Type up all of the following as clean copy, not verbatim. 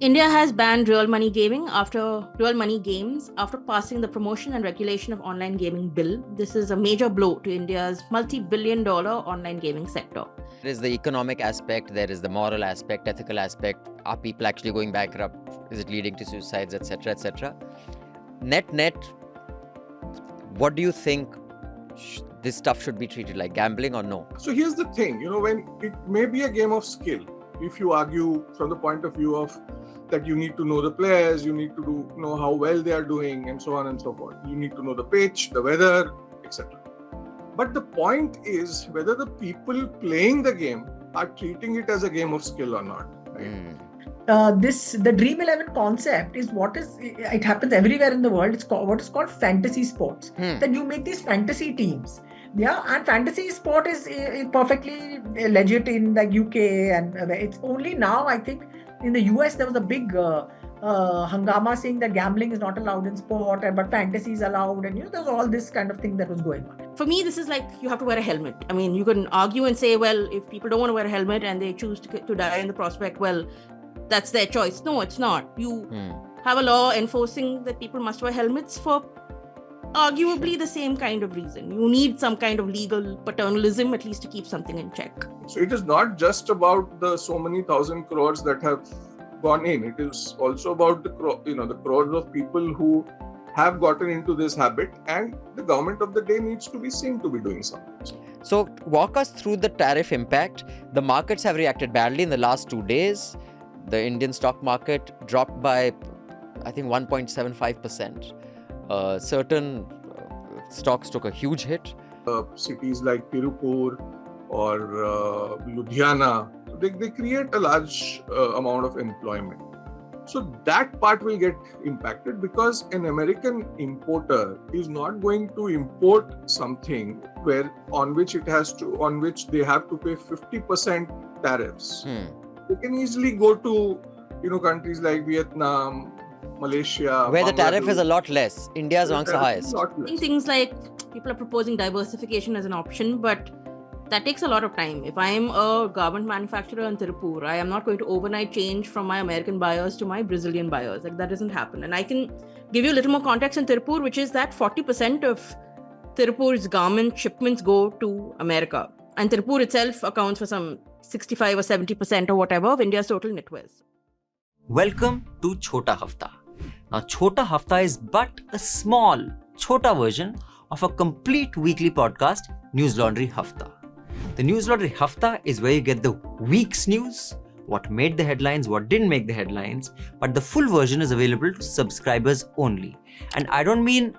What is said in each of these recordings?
India has banned real money games after passing the Promotion and Regulation of Online Gaming Bill. This is a major blow to India's multi-billion-dollar online gaming sector. There is the economic aspect, there is the moral aspect, ethical aspect. Are people actually going bankrupt? Is it leading to suicides, etc., etc.? Net, what do you think this stuff should be treated like? Gambling or no? So here's the thing, when it may be a game of skill, if you argue from the point of view of that you need to know the players, you need to know how well they are doing, and so on and so forth. You need to know the pitch, the weather, etc. But the point is whether the people playing the game are treating it as a game of skill or not. Right? The Dream 11 concept is it happens everywhere in the world. It's what is called fantasy sports. That you make these fantasy teams. Yeah, and fantasy sport is perfectly legit in the UK, and it's only now, I think, in the US there was a big hangama saying that gambling is not allowed in sport, but fantasy is allowed, and there's all this kind of thing that was going on. For me, this is like you have to wear a helmet. I mean, you can argue and say, well, if people don't want to wear a helmet and they choose to die in the prospect, well, that's their choice. No, it's not. You have a law enforcing that people must wear helmets for arguably the same kind of reason. You need some kind of legal paternalism at least to keep something in check. So it is not just about the so many thousand crores that have gone in. It is also about the crores of people who have gotten into this habit, and the government of the day needs to be seen to be doing something. So walk us through the tariff impact. The markets have reacted badly in the last 2 days. The Indian stock market dropped by, I think, 1.75%. Certain stocks took a huge hit. Cities like Tirupur or Ludhiana, they create a large amount of employment. So that part will get impacted because an American importer is not going to import something on which they have to pay 50% tariffs. They can easily go to countries like Vietnam, Malaysia, where the tariff is a lot less. India is amongst the highest. Things like people are proposing diversification as an option, but that takes a lot of time. If I am a garment manufacturer in Tirupur, I am not going to overnight change from my American buyers to my Brazilian buyers. Like, that doesn't happen. And I can give you a little more context in Tirupur, which is that 40% of Tirupur's garment shipments go to America. And Tirupur itself accounts for some 65 or 70% or whatever of India's total knitwears. Welcome to Chota Hafta. Now, Chota Hafta is but a small, chota version of a complete weekly podcast, News Laundry Hafta. The News Laundry Hafta is where you get the week's news, what made the headlines, what didn't make the headlines, but the full version is available to subscribers only. And I don't mean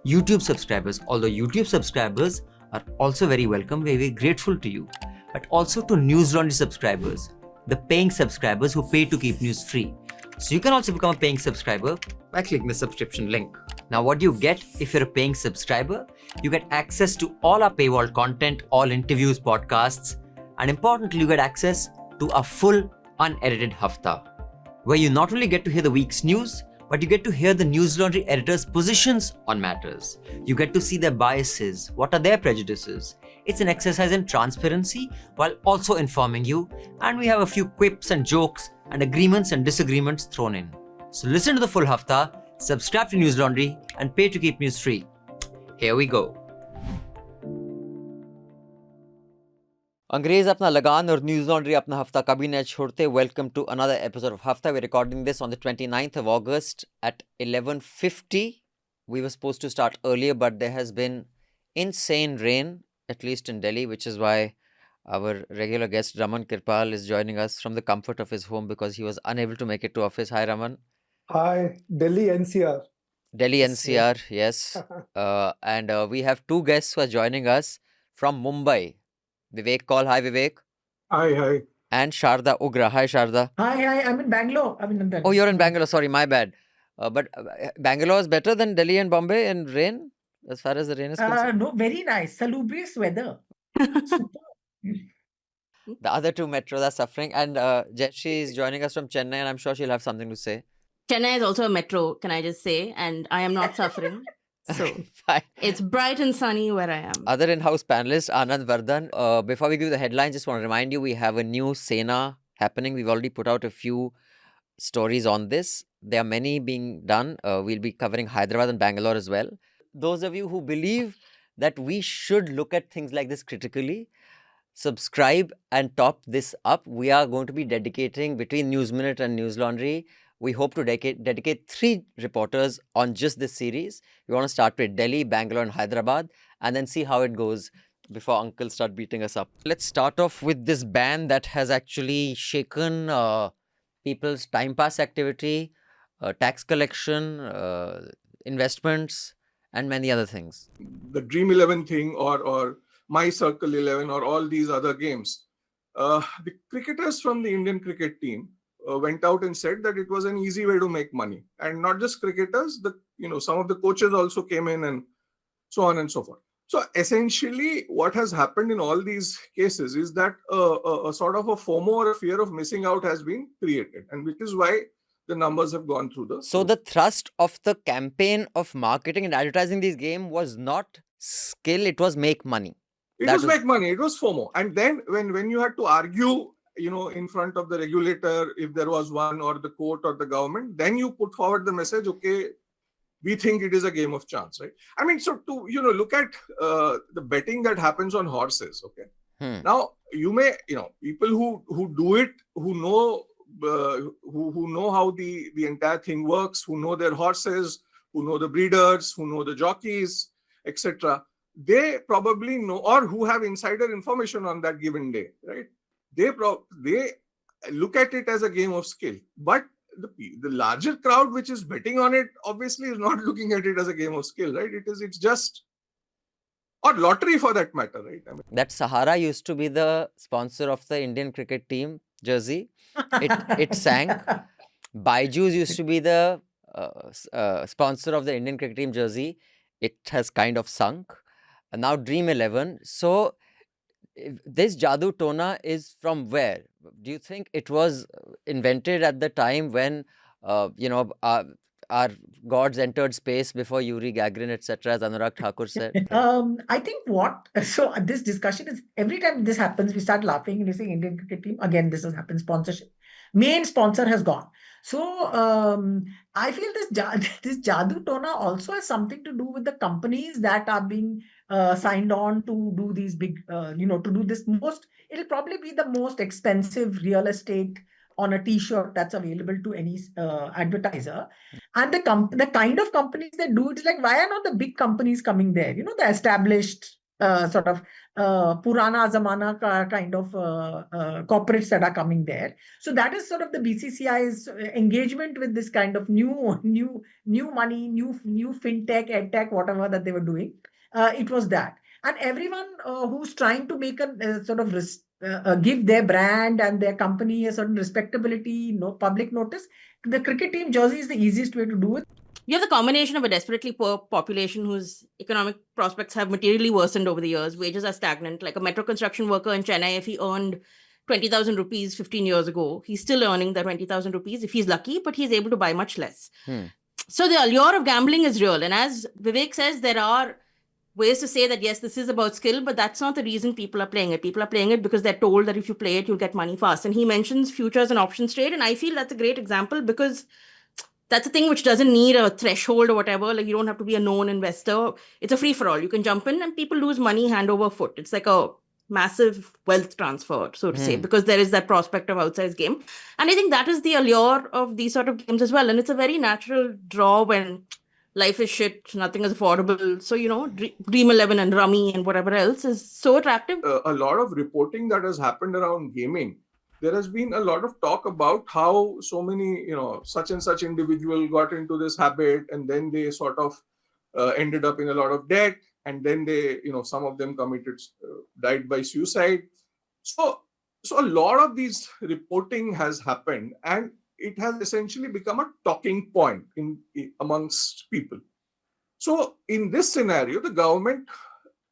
YouTube subscribers, although YouTube subscribers are also very welcome, very, very grateful to you, but also to News Laundry subscribers, the paying subscribers who pay to keep news free. So you can also become a paying subscriber by clicking the subscription link. Now, what do you get if you're a paying subscriber? You get access to all our paywall content, all interviews, podcasts, and importantly, you get access to a full unedited Hafta, where you not only get to hear the week's news, but you get to hear the News Laundry editors' positions on matters. You get to see their biases, what are their prejudices. It's an exercise in transparency while also informing you, and we have a few quips and jokes and agreements and disagreements thrown in. So listen to the full Hafta, subscribe to News Laundry, and pay to keep news free. Here we go. अंग्रेज अपना लगान और news laundry अपना हफ्ता कभी न छोड़ते. Welcome to another episode of Hafta. We're recording this on the 29th of August at 11:50. We were supposed to start earlier, but there has been insane rain, at least in Delhi, which is why our regular guest Raman Kirpal is joining us from the comfort of his home because he was unable to make it to office. Hi, Raman. Hi, Delhi NCR. Delhi NCR, yes. And we have two guests who are joining us from Mumbai. Vivek Kaul. Hi, Vivek. Hi. And Sharda Ugra. Hi, Sharda. Hi. I'm in Bangalore. Oh, you're in Bangalore. Sorry, my bad. But Bangalore is better than Delhi and Bombay in rain, as far as the rain is concerned? No, very nice. Salubrious weather. Super. The other two metros are suffering. And Jetshi is joining us from Chennai, and I'm sure she'll have something to say. Chennai is also a metro, can I just say, and I am not suffering. So Fine. It's bright and sunny where I am. Other in-house panelist, Anand Vardhan. Before we give the headlines, just want to remind you, we have a new Sena happening. We've already put out a few stories on this. There are many being done. We'll be covering Hyderabad and Bangalore as well. Those of you who believe that we should look at things like this critically, subscribe and top this up. We are going to be dedicating between News Minute and News Laundry. We hope to dedicate 3 reporters on just this series. We want to start with Delhi, Bangalore, and Hyderabad, and then see how it goes before Uncle start beating us up. Let's start off with this ban that has actually shaken people's time pass activity, tax collection, investments, and many other things. The Dream 11 thing or My Circle 11 or all these other games. The cricketers from the Indian cricket team went out and said that it was an easy way to make money. And not just cricketers, some of the coaches also came in and so on and so forth. So essentially, what has happened in all these cases is that a sort of a FOMO or a fear of missing out has been created, and which is why the numbers have gone through the. So the thrust of the campaign of marketing and advertising this game was not skill; it was make money. It was make money. It was FOMO. And then when you had to argue, in front of the regulator, if there was one, or the court or the government, then you put forward the message, okay, we think it is a game of chance, right? I mean, so to, look at the betting that happens on horses, okay? Now, you may, people who do it, who know how the entire thing works, who know their horses, who know the breeders, who know the jockeys, etc., they probably know, or who have insider information on that given day, right? They look at it as a game of skill. But the larger crowd which is betting on it obviously is not looking at it as a game of skill, right? It's just, or lottery for that matter, right? I mean, that Sahara used to be the sponsor of the Indian cricket team jersey. It sank. Byju's used to be the sponsor of the Indian cricket team jersey. It has kind of sunk. And now Dream 11. So this Jadoo Tona is from where? Do you think it was invented at the time when, our gods entered space before Yuri Gagarin, etc., as Anurag Thakur said? I think so this discussion is, every time this happens, we start laughing and we say Indian cricket team, again, this has happened, sponsorship. Main sponsor has gone. So I feel this Jadoo Tona also has something to do with the companies that are being signed on to do these big, to do this it'll probably be the most expensive real estate on a t-shirt that's available to any advertiser. And the kind of companies that do it is like, why are not the big companies coming there? The established sort of Purana Zamana kind of corporates that are coming there. So that is sort of the BCCI's engagement with this kind of new money, new fintech, edtech, whatever that they were doing. It was that. And everyone who's trying to make a sort of give their brand and their company a certain respectability, public notice, the cricket team jersey is the easiest way to do it. You have the combination of a desperately poor population whose economic prospects have materially worsened over the years. Wages are stagnant. Like a metro construction worker in Chennai, if he earned 20,000 rupees 15 years ago, he's still earning the 20,000 rupees if he's lucky, but he's able to buy much less. So the allure of gambling is real. And as Vivek says, there are ways to say that, yes, this is about skill, but that's not the reason people are playing it. People are playing it because they're told that if you play it, you'll get money fast. And he mentions futures and options trade. And I feel that's a great example because that's a thing which doesn't need a threshold or whatever. Like, you don't have to be a known investor. It's a free for all. You can jump in and people lose money hand over foot. It's like a massive wealth transfer, so to say, because there is that prospect of outsized game. And I think that is the allure of these sort of games as well. And it's a very natural draw when life is shit, nothing is affordable. So, Dream 11 and Rummy and whatever else is so attractive. A lot of reporting that has happened around gaming, there has been a lot of talk about how so many, such and such individual got into this habit and then they sort of ended up in a lot of debt. And then they, some of them died by suicide. So a lot of these reporting has happened and it has essentially become a talking point amongst people. So in this scenario, the government,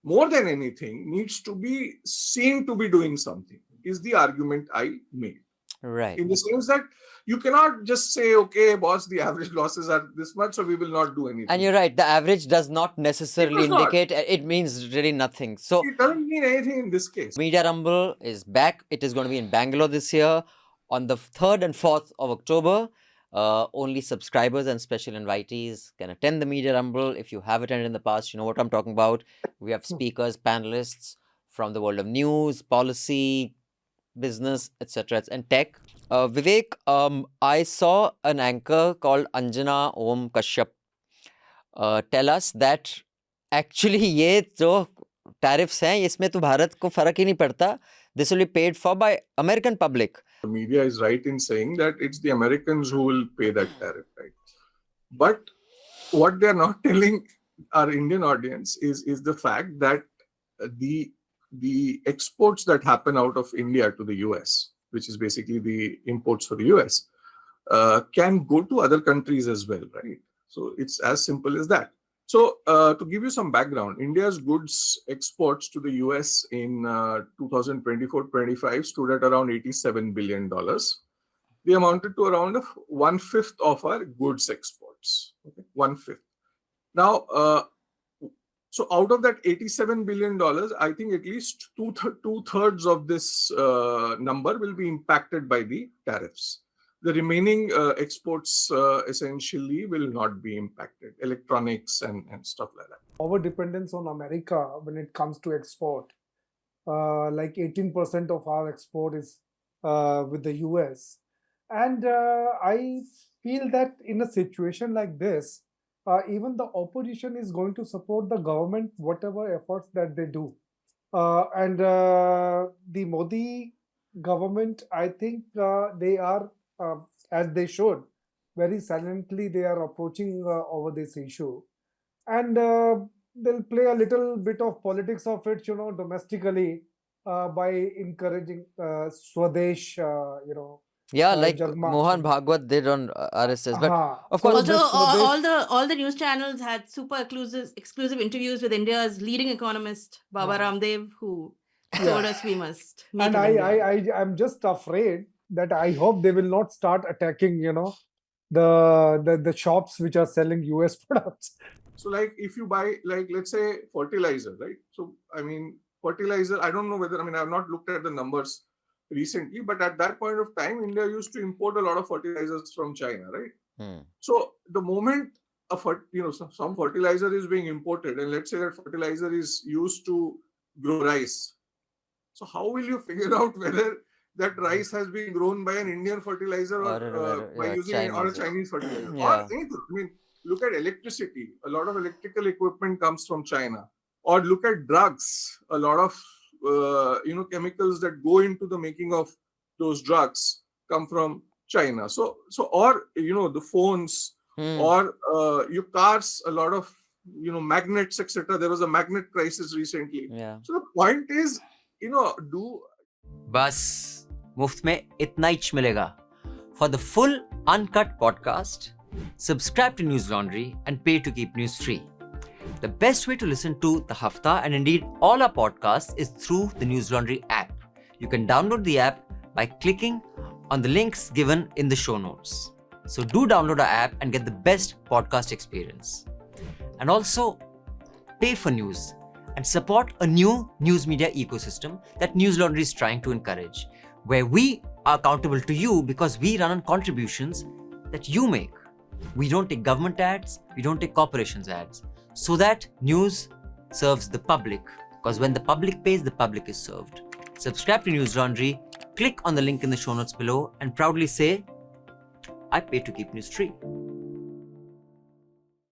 more than anything, needs to be seen to be doing something, is the argument I made. Right. In the sense that you cannot just say, okay, boss, the average losses are this much, so we will not do anything. And you're right, the average does not necessarily indicate, it means really nothing. So it doesn't mean anything in this case. Media Rumble is back. It is going to be in Bangalore this year. On the 3rd and 4th of October, only subscribers and special invitees can attend the Media Rumble. If you have attended in the past, you know what I'm talking about. We have speakers, panelists from the world of news, policy, business, etc. and tech. Vivek, I saw an anchor called Anjana Om Kashyap tell us that actually ये जो tariffs हैं इसमें तो भारत को फर्क ही नहीं पड़ता. This will be paid for by American public. The media is right in saying that it's the Americans who will pay that tariff, right? But what they're not telling our Indian audience is the fact that the exports that happen out of India to the US, which is basically the imports for the US, can go to other countries as well, right? So it's as simple as that. So to give you some background, India's goods exports to the US in 2024-25 stood at around $87 billion. They amounted to around 1/5 of our goods exports. Okay? 1/5. Now, so out of that $87 billion, I think at least two-thirds of this number will be impacted by the tariffs. The remaining exports essentially will not be impacted, electronics and stuff like that. Our dependence on America when it comes to export, like 18% of our export is with the US. And I feel that in a situation like this, even the opposition is going to support the government, whatever efforts that they do. And the Modi government, I think they are, as they should, very silently they are approaching over this issue. And they'll play a little bit of politics of it, domestically by encouraging Swadesh, Yeah, like Jagma. Mohan Bhagwat did on RSS. But of So course, Also, this Swadesh- all the news channels had super exclusive interviews with India's leading economist Baba Ramdev, who told us we must make and in India. I'm just afraid that I hope they will not start attacking, the shops which are selling US products. So like if you buy, like, let's say fertilizer, right? So, I mean, fertilizer, I don't know whether, I've not looked at the numbers recently, but at that point of time, India used to import a lot of fertilizers from China, right? So the moment some fertilizer is being imported, and let's say that fertilizer is used to grow rice. So how will you figure out whether that rice has been grown by an Indian fertilizer or by using a Chinese fertilizer? Yeah. Or anything. Look at electricity. A lot of electrical equipment comes from China. Or look at drugs. A lot of chemicals that go into the making of those drugs come from China. So or the phones or your cars, a lot of magnets, etc. There was a magnet crisis recently. Yeah. So the point is, बस मुफ्त में इतना ही मिलेगा. For the full uncut podcast, subscribe to News Laundry and pay to keep news free. The best way to listen to The Hafta and indeed all our podcasts is through the News Laundry app. You can download the app by clicking on the links given in the show notes. So do download our app and get the best podcast experience. And also pay for news and support a new news media ecosystem that News Laundry is trying to encourage, where we are accountable to you because we run on contributions that you make. We don't take government ads, we don't take corporations ads, so that news serves the public, because when the public pays, the public is served. Subscribe to News Laundry, click on the link in the show notes below and proudly say, I pay to keep news free.